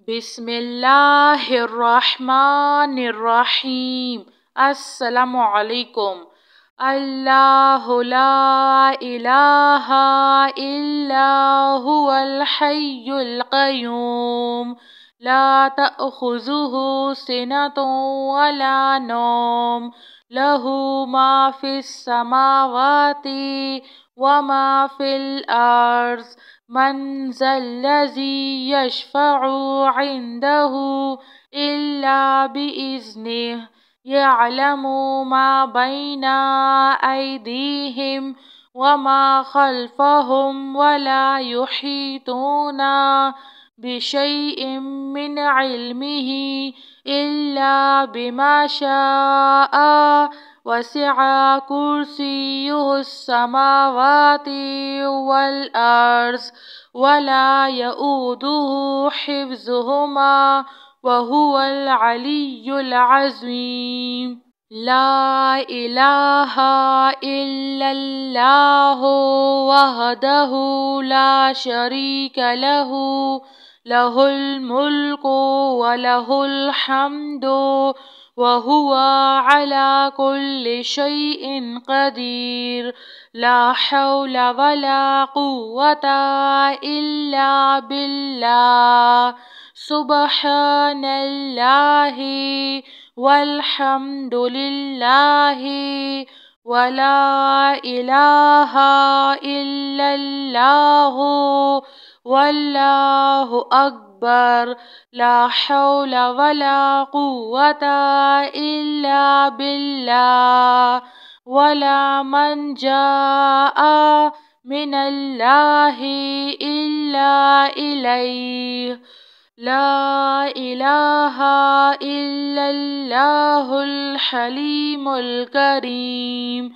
بسم اللہ الرحمن الرحیم۔ السلام علیکم۔ اللہ لا الہ الا هو الحی القیوم لا تأخذہ سنۃ ولا نوم لہ ما فی السماوات وما فی الارض من ذا الذی یشفع عنده الا بإذنہ یعلم ما بین ایدیہم وما خلفہم ولا یحیطون بشیء من علمہ الا بما شاء وسع کرسیہ السماوات والارض ولا یؤودہ حفظہما وہو العلی العظیم۔ لا الہ الا اللہ وحدہ لا شریک لہ لہ الملک ولہ الحمد وہو علی کل شیء قدیر۔ لا حول ولا قوة الا باللہ۔ سبحان اللہ والحمد للہ ولا الہ الا اللہ واللہ اکبر۔ لا حول ولا قوة الا باللہ ولا منجا من اللہ الا الیہ۔ لا الہ الا اللہ الحلیم الکریم۔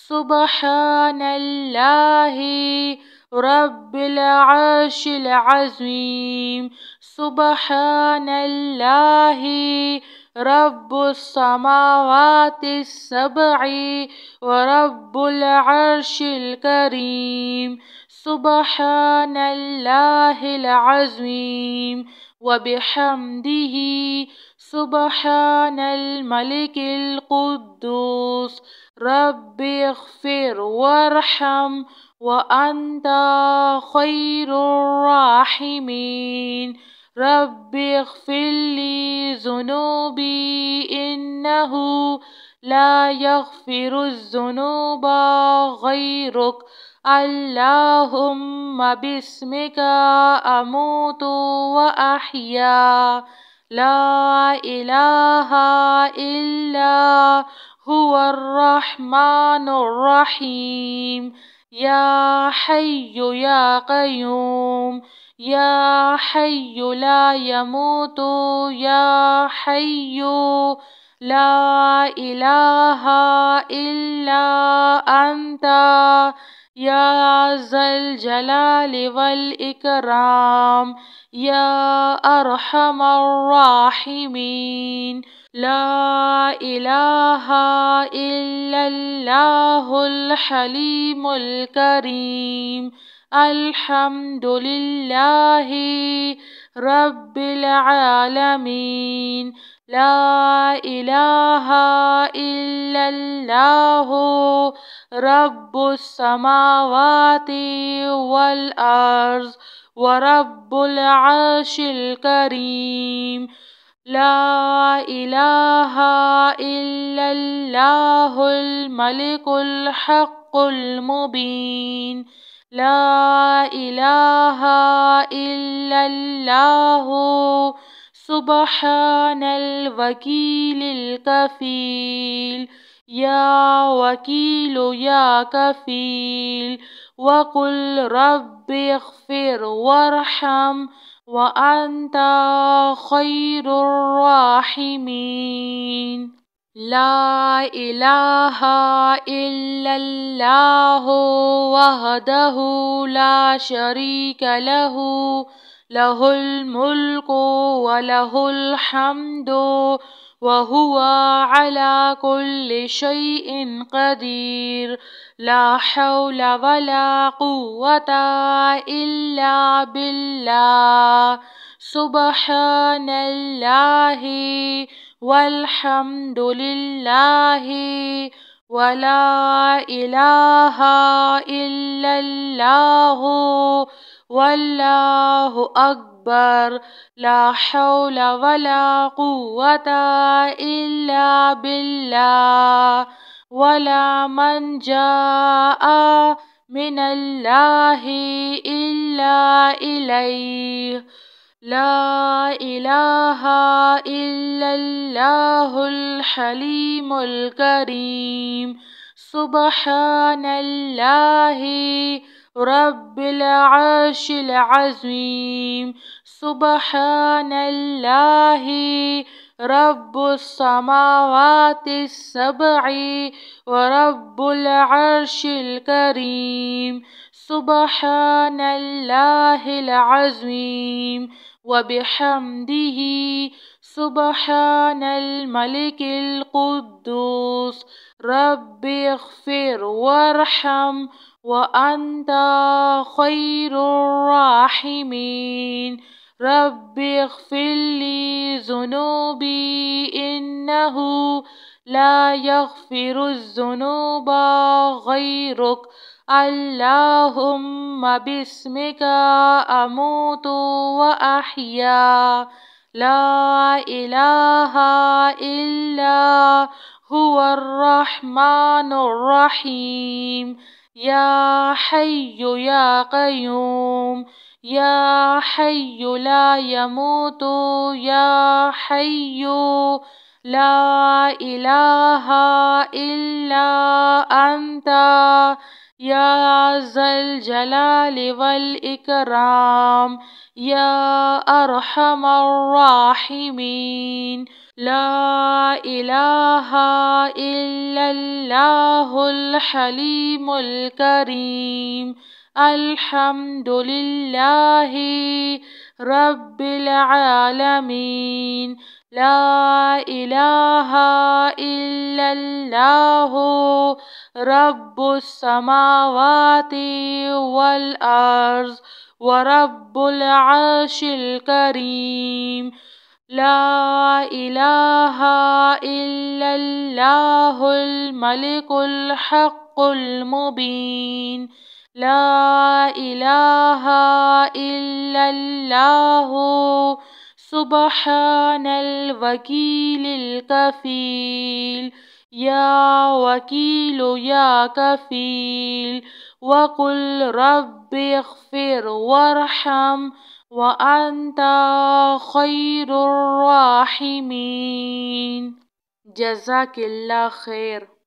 سبحان اللہ رب العرش العظیم۔ سبحان اللہ رب السماوات السبع ورب العرش الکریم۔ سبحان اللہ العظیم وبحمدہ۔ سبحان الملک القدوس رب اغفر وارحم وانت خیر الراحمین۔ رب اغفر لی ذنوبی انہ لا یغفر الذنوب غیرک۔ اللہم باسمک اموت واحیا۔ لا الہ الا هو الرحمن الرحیم۔ یا حی یا قیوم یا حی لا یموت یا حی لا الہ الا انت یا ذا الجلال والاکرام یا ارحم الراحمین۔ لا الہ الا اللہ الحلیم الکریم۔ الحمد للہ رب العالمین۔ لا الہ الا اللہ رب السماوات والارض ورب العرش الکریم۔ لا الہ الا اللہ الملک الحق المبین۔ لا الہ الا اللہ سبحان الوکیل الکفیل۔ یا وکیل یا کفیل وقل رب اغفر وارحم وانت خیر الراحمین۔ لا الہ الا اللہ وحدہ لا شریک لہ لہ الملک ولہ الحمد وہو علی کل شیء قدیر۔ لا حول ولا قوة الا باللہ۔ سبحان الله والحمد لله ولا إله إلا الله والله أكبر لا حول ولا قوة إلا بالله ولا منجا من الله إلا إليه لا إله إلا الله الحليم الكريم سبحان الله رب العرش العظيم سبحان الله رب السماوات السبع ورب العرش الكريم سبحان الله العظيم وبحمده سبحان الملك القدوس رب اغفر وارحم وأنت خير الراحمين رب اغفر لي ذنوبي إنه لا يغفر الذنوب غيرك اللهم باسمك أموت وأحيا لا إله إلا هو الرحمن الرحيم يا حي يا قيوم يا حي لا يموت يا حي لا إله إلا أنت يا ذا الجلال والإكرام يا أرحم الراحمين لا إله إلا الله الحليم الكريم الحمد لله رب العالمين لا إله إلا الله رب السماوات والأرض ورب العرش الكريم لا إله إلا الله الملك الحق المبين لا إله إلا الله سبحان الوكيل الكفيل يا وكيل يا كفيل وقل رب اغفر وارحم وأنت خير الراحمين جزاك الله خير.